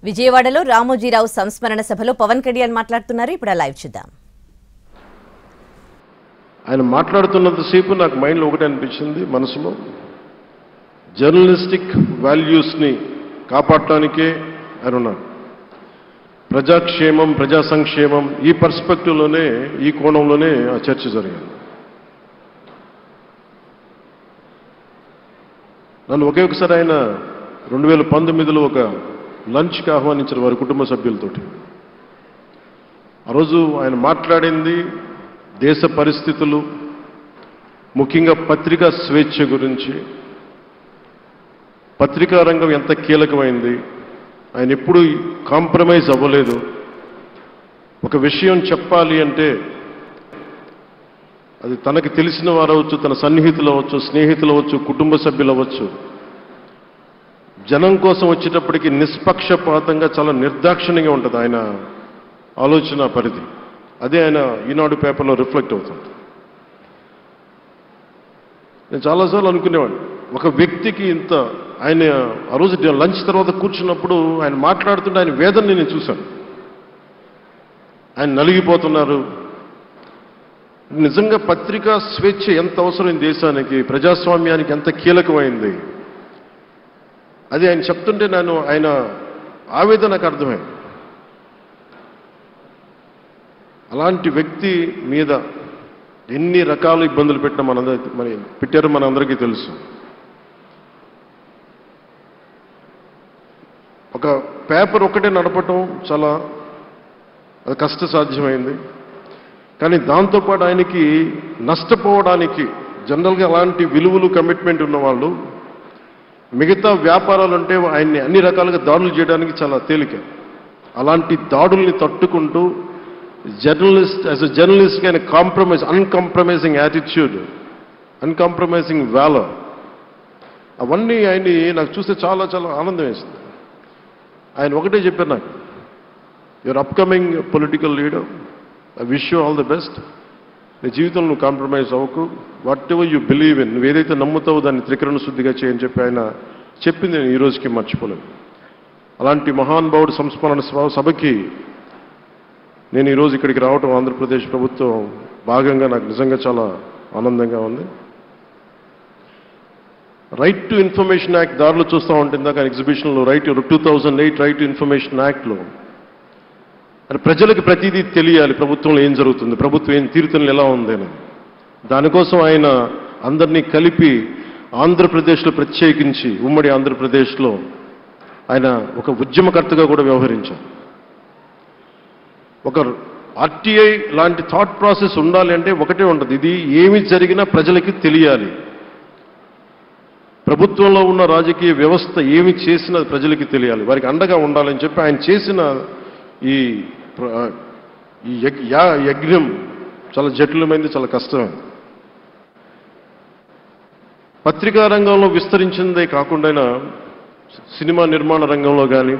విజయవాడలో రామోజీరావు సంస్మరణ సభలో పవన్ కళ్యాణ్ మాట్లాడుతున్నారు. ఇప్పుడు లైవ్ చూద్దాం. ఆయన మాట్లాడుతున్నంతసేపు నాకు మైండ్లో ఒకటే అనిపించింది, మనసులో జర్నలిస్టిక్ వాల్యూస్ని కాపాడటానికే ఆయన ఉన్నారు. ప్రజాక్షేమం, ప్రజా సంక్షేమం, ఈ పర్స్పెక్టివ్లోనే, ఈ కోణంలోనే ఆ చర్చ జరిగింది. నన్ను ఒకే ఒకసారి ఆయన 2019లో ఒక లంచ్కి ఆహ్వానించారు వారి కుటుంబ సభ్యులతోటి. ఆ రోజు ఆయన మాట్లాడింది దేశ పరిస్థితులు, ముఖ్యంగా పత్రికా స్వేచ్ఛ గురించి, పత్రికా రంగం ఎంత కీలకమైంది, ఆయన ఎప్పుడూ కాంప్రమైజ్ అవ్వలేదు. ఒక విషయం చెప్పాలి అంటే అది తనకి తెలిసిన వారు అవ్వచ్చు, తన సన్నిహితులు అవ్వచ్చు, స్నేహితులు అవ్వచ్చు, కుటుంబ సభ్యులు అవ్వచ్చు, జనం కోసం వచ్చేటప్పటికి నిష్పక్షపాతంగా చాలా నిర్దాక్షిణ్యంగా ఉంటుంది ఆయన ఆలోచన పరిధి. అదే ఆయన ఈనాడు పేపర్లో రిఫ్లెక్ట్ అవుతుంది. నేను చాలాసార్లు అనుకునేవాడిని, ఒక వ్యక్తికి ఇంత, ఆయన ఆ రోజు లంచ్ తర్వాత కూర్చున్నప్పుడు ఆయన మాట్లాడుతుంటే ఆయన వేదనని నేను చూశాను. ఆయన నలిగిపోతున్నారు. నిజంగా పత్రికా స్వేచ్ఛ ఎంత అవసరం దేశానికి, ప్రజాస్వామ్యానికి ఎంత కీలకమైంది, అది ఆయన చెప్తుంటే ఆయన ఆవేదన నాకు అర్థమైంది. అలాంటి వ్యక్తి మీద ఎన్ని రకాల ఇబ్బందులు పెట్టినా పెట్టారో మనందరికీ తెలుసు. ఒక పేపర్ ఒక్కటే నడపటం చాలా అది కష్టసాధ్యమైంది. కానీ దాంతోపాటు ఆయనకి నష్టపోవడానికి, జనరల్గా అలాంటి విలువలు, కమిట్మెంట్ ఉన్నవాళ్ళు మిగతా వ్యాపారాలు అంటే ఆయన్ని అన్ని రకాలుగా దాడులు చేయడానికి చాలా తేలిక. అలాంటి దాడుల్ని తట్టుకుంటూ యాజ్ ఎ జర్నలిస్ట్ ఆయన అన్కాంప్రమైజింగ్ యాటిట్యూడ్, అన్కాంప్రమైజింగ్ వాలర్, అవన్నీ ఆయన్ని నాకు చూస్తే చాలా చాలా ఆనందం వేస్తుంది. ఆయన ఒకటే చెప్పారు నాకు, your upcoming political leader, I wish you all the best. నీ జీవితంలో నువ్వు కాంప్రమైజ్ అవ్వకు, what ever you believe in, నువ్వు ఏదైతే నమ్ముతావో దాన్ని త్రికరణ శుద్ధిగా చేయని చెప్పి ఆయన చెప్పింది నేను ఈ రోజుకి మర్చిపోలేను. అలాంటి మహానుభావుడు సంస్మరణ సభకి నేను ఈరోజు ఇక్కడికి రావటం ఆంధ్రప్రదేశ్ ప్రభుత్వం భాగంగా నాకు నిజంగా చాలా ఆనందంగా ఉంది. రైట్ టు ఇన్ఫర్మేషన్ యాక్ట్ దారిలో చూస్తూ ఉంటుంది దాకా ఎగ్జిబిషన్లో 2008 రైట్ టు ఇన్ఫర్మేషన్ యాక్ట్లో ప్రజలకు ప్రతిదీ తెలియాలి, ప్రభుత్వంలో ఏం జరుగుతుంది, ప్రభుత్వం ఏం తీరుతలు ఎలా ఉంది అని. దానికోసం ఆయన అందరినీ కలిపి ఆంధ్రప్రదేశ్లో, ప్రత్యేకించి ఉమ్మడి ఆంధ్రప్రదేశ్లో ఆయన ఒక ఉద్యమకర్తగా కూడా వ్యవహరించారు. ఒక ఆర్టీఐ లాంటి థాట్ ప్రాసెస్ ఉండాలి అంటే ఒకటే ఉంటుంది, ఇది ఏమి జరిగినా ప్రజలకి తెలియాలి, ప్రభుత్వంలో ఉన్న రాజకీయ వ్యవస్థ ఏమి చేసినా ప్రజలకి తెలియాలి, వారికి అండగా ఉండాలని చెప్పి ఆయన చేసిన ఈ యజ్ఞం చాలా జటిలమైంది, చాలా కష్టమైంది. పత్రికా రంగంలో విస్తరించిందే కాకుండా సినిమా నిర్మాణ రంగంలో కానీ,